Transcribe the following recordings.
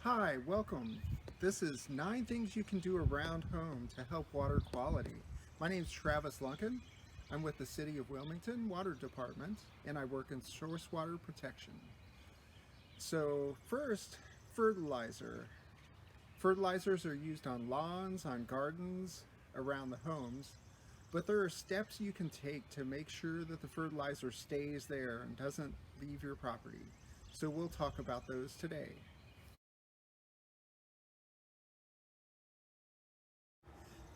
Hi, welcome. This is 9 things you can do around home to help water quality. My name is Travis Lunkin. I'm with the City of Wilmington Water Department and I work in source water protection. So first, fertilizer. Fertilizers are used on lawns, on gardens, around the homes, but there are steps you can take to make sure that the fertilizer stays there and doesn't leave your property. So we'll talk about those today.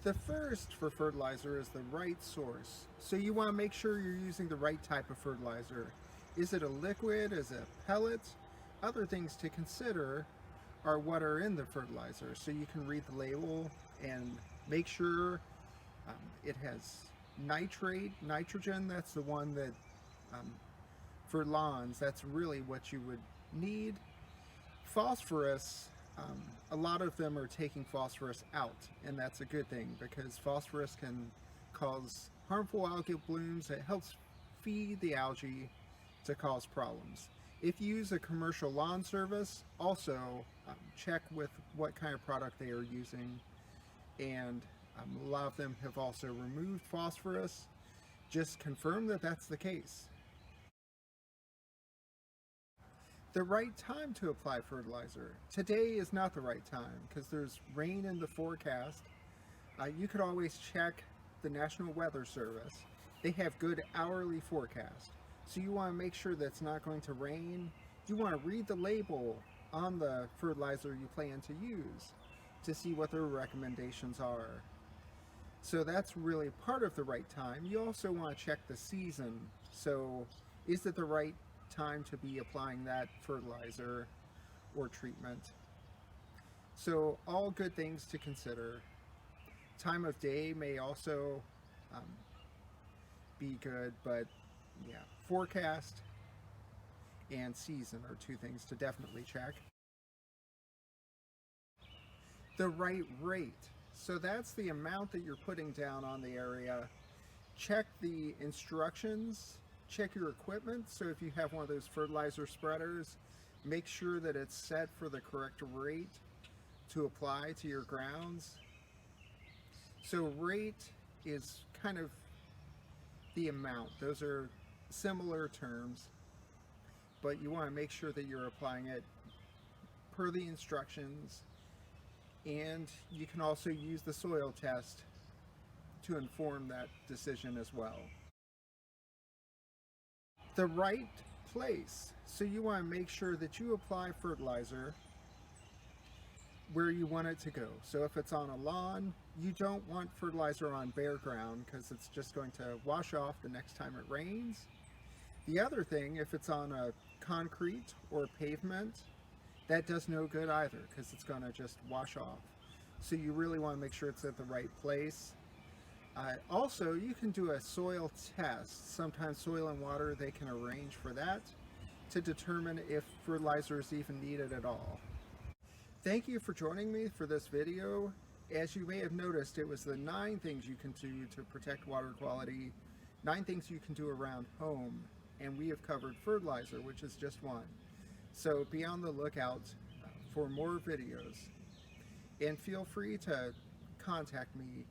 The first for fertilizer is the right source. So you want to make sure you're using the right type of fertilizer. Is it a liquid? Is it pellets? Other things to consider are what are in the fertilizer. So you can read the label and make sure it has nitrogen. That's the one that um, for lawns, that's really what you would need. Phosphorus, a lot of them are taking phosphorus out, and that's a good thing because phosphorus can cause harmful algal blooms. It helps feed the algae to cause problems. If you use a commercial lawn service, also check with what kind of product they are using, and a lot of them have also removed phosphorus. Just confirm that that's the case. The right time to apply fertilizer. Today is not the right time because there's rain in the forecast. You could always check the National Weather Service. They have good hourly forecast. So you want to make sure that it's not going to rain. You want to read the label on the fertilizer you plan to use to see what their recommendations are. So that's really part of the right time. You also want to check the season. So is it the right time to be applying that fertilizer or treatment? So all good things to consider. Time of day may also um, be good, but yeah, forecast and season are two things to definitely check. The right rate. So that's the amount that you're putting down on the area. Check the instructions, check your equipment. So if you have one of those fertilizer spreaders, make sure that it's set for the correct rate to apply to your grounds. So rate is kind of the amount. Those are similar terms, but you want to make sure that you're applying it per the instructions, and you can also use the soil test to inform that decision as well. The right place. So you want to make sure that you apply fertilizer where you want it to go. So if it's on a lawn, you don't want fertilizer on bare ground because it's just going to wash off the next time it rains. The other thing, if it's on a concrete or pavement, that does no good either because it's going to just wash off. So you really want to make sure it's at the right place. Also, you can do a soil test. Sometimes Soil and Water, they can arrange for that to determine if fertilizer is even needed at all. Thank you for joining me for this video. As you may have noticed, it was the 9 things you can do to protect water quality, 9 things you can do around home, and we have covered fertilizer, which is just one. So be on the lookout for more videos, and feel free to contact me